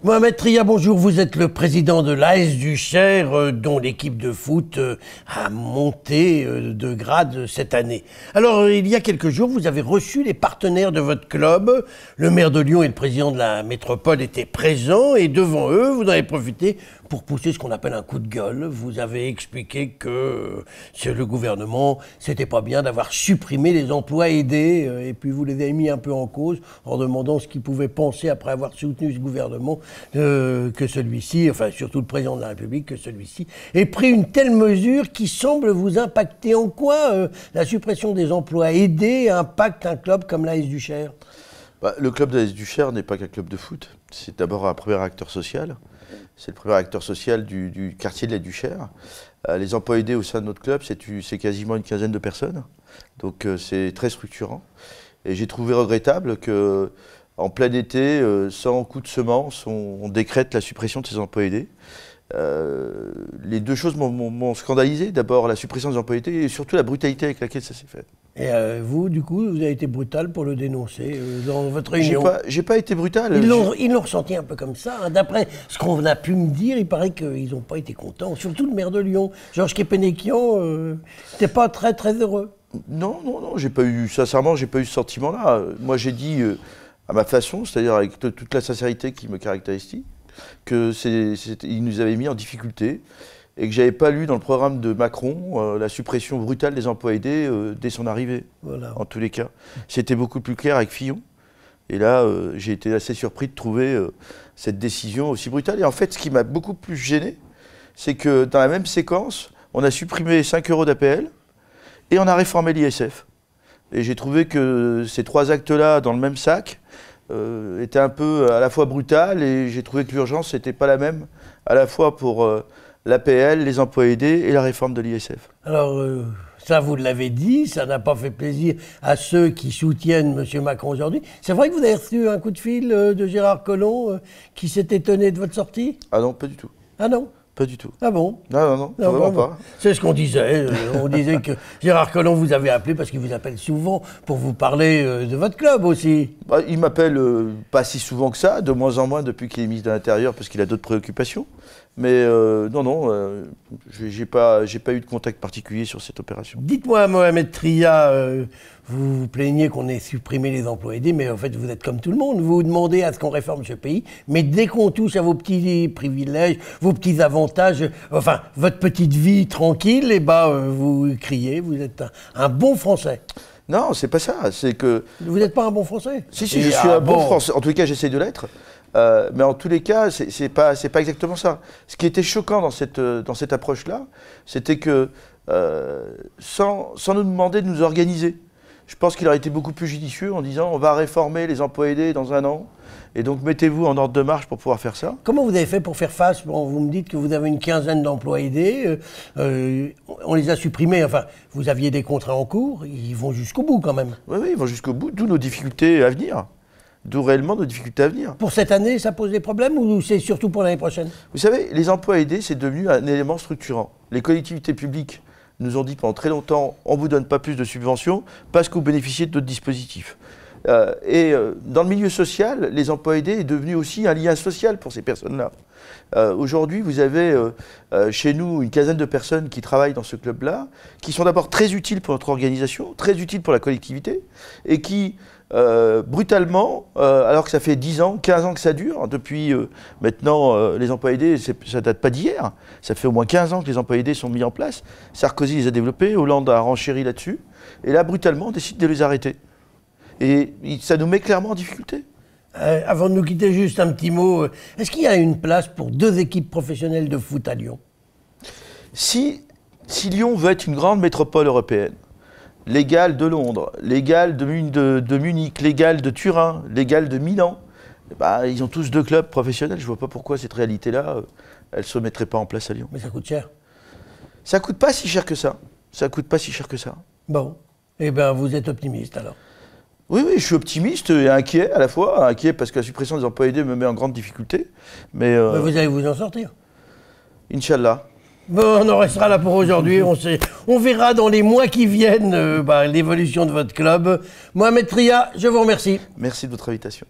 Mohamed Tria, bonjour. Vous êtes le président de l'AS du Cher, dont l'équipe de foot a monté de grade cette année. Alors, il y a quelques jours, vous avez reçu les partenaires de votre club. Le maire de Lyon et le président de la métropole étaient présents et devant eux, vous en avez profité pour pousser ce qu'on appelle un coup de gueule. Vous avez expliqué que le gouvernement, c'était pas bien d'avoir supprimé les emplois aidés et puis vous les avez mis un peu en cause en demandant ce qu'ils pouvaient penser après avoir soutenu ce gouvernement que celui-ci, enfin surtout le président de la République, que celui-ci ait pris une telle mesure qui semble vous impacter. En quoi la suppression des emplois aidés impacte un club comme l'AS du Cher ? Le club de l'AS du Cher n'est pas qu'un club de foot. C'est d'abord un premier acteur social. C'est le premier acteur social du quartier de l'AS du Cher. Les emplois aidés au sein de notre club, c'est quasiment une quinzaine de personnes. Donc c'est très structurant. Et j'ai trouvé regrettable qu'en plein été, sans coup de semence, on décrète la suppression de ces emplois aidés. Les deux choses m'ont scandalisé. D'abord la suppression des emplois aidés et surtout la brutalité avec laquelle ça s'est fait. Et vous, du coup, vous avez été brutal pour le dénoncer dans votre réunion. J'ai pas été brutal. Ils l'ont ressenti un peu comme ça. Hein. D'après ce qu'on a pu me dire, il paraît qu'ils n'ont pas été contents. Surtout le maire de Lyon, Georges Kepenekian, n'était pas très très heureux. Non, sincèrement, j'ai pas eu ce sentiment-là. Moi, j'ai dit à ma façon, c'est-à-dire avec toute la sincérité qui me caractérise, qu'il nous avait mis en difficulté et que j'avais pas lu dans le programme de Macron la suppression brutale des emplois aidés dès son arrivée. Voilà. En tous les cas, c'était beaucoup plus clair avec Fillon. Et là, j'ai été assez surpris de trouver cette décision aussi brutale. Et en fait, ce qui m'a beaucoup plus gêné, c'est que dans la même séquence, on a supprimé 5 € d'APL et on a réformé l'ISF. Et j'ai trouvé que ces trois actes-là, dans le même sac, étaient un peu à la fois brutales, et j'ai trouvé que l'urgence n'était pas la même, à la fois pour l'APL, les emplois aidés et la réforme de l'ISF. Alors, ça vous l'avez dit, ça n'a pas fait plaisir à ceux qui soutiennent M. Macron aujourd'hui. C'est vrai que vous avez reçu un coup de fil de Gérard Collomb qui s'est étonné de votre sortie ? Ah non, pas du tout. Ah non ? Pas du tout. Ah bon ? Non, vraiment pas. C'est ce qu'on disait. On disait que Gérard Collomb vous avait appelé parce qu'il vous appelle souvent pour vous parler de votre club aussi. Il m'appelle pas si souvent que ça, de moins en moins depuis qu'il est ministre de l'Intérieur parce qu'il a d'autres préoccupations. Mais j'ai pas eu de contact particulier sur cette opération. Dites-moi, Mohamed Tria, vous vous plaignez qu'on ait supprimé les emplois aidés, mais en fait vous êtes comme tout le monde, vous demandez à ce qu'on réforme ce pays, mais dès qu'on touche à vos petits privilèges, vos petits avantages, enfin votre petite vie tranquille, et vous criez, vous êtes un bon Français. Non, c'est pas ça, c'est que... Vous n'êtes pas un bon Français ? Si, je suis un bon Français, en tous les cas j'essaie de l'être. Mais en tous les cas, c'est pas exactement ça. Ce qui était choquant dans cette approche-là, c'était que sans nous demander de nous organiser, je pense qu'il aurait été beaucoup plus judicieux en disant on va réformer les emplois aidés dans 1 an, et donc mettez-vous en ordre de marche pour pouvoir faire ça. Comment vous avez fait pour faire face ? Bon, vous me dites que vous avez une quinzaine d'emplois aidés, on les a supprimés, enfin, vous aviez des contrats en cours, ils vont jusqu'au bout quand même. Oui, ils vont jusqu'au bout, d'où nos difficultés à venir. D'où réellement nos difficultés à venir. Pour cette année, ça pose des problèmes ou c'est surtout pour l'année prochaine ? Vous savez, les emplois aidés, c'est devenu un élément structurant. Les collectivités publiques nous ont dit pendant très longtemps, on ne vous donne pas plus de subventions parce que vous bénéficiez de d'autres dispositifs. Dans le milieu social, les emplois aidés est devenu aussi un lien social pour ces personnes-là. Aujourd'hui, vous avez chez nous une quinzaine de personnes qui travaillent dans ce club-là, qui sont d'abord très utiles pour notre organisation, très utiles pour la collectivité, et qui, brutalement, alors que ça fait 10 ans, 15 ans que ça dure, depuis maintenant, les emplois aidés, ça date pas d'hier, ça fait au moins 15 ans que les emplois aidés sont mis en place. Sarkozy les a développés, Hollande a renchéri là-dessus, et là, brutalement, on décide de les arrêter. Et ça nous met clairement en difficulté. Avant de nous quitter, juste un petit mot. Est-ce qu'il y a une place pour 2 équipes professionnelles de foot à Lyon ? Si Lyon veut être une grande métropole européenne, l'égale de Londres, l'égale de Munich, l'égale de Turin, l'égale de Milan, ils ont tous 2 clubs professionnels. Je ne vois pas pourquoi cette réalité-là, elle ne se mettrait pas en place à Lyon. Mais ça coûte cher. Ça ne coûte pas si cher que ça. Ça ne coûte pas si cher que ça. Bon. Eh bien, vous êtes optimiste alors ? Oui, je suis optimiste et inquiet à la fois. Inquiet parce que la suppression des emplois aidés me met en grande difficulté. Mais vous allez vous en sortir. Inch'Allah. Bon, on en restera là pour aujourd'hui. On verra dans les mois qui viennent l'évolution de votre club. Mohamed Tria, je vous remercie. Merci de votre invitation.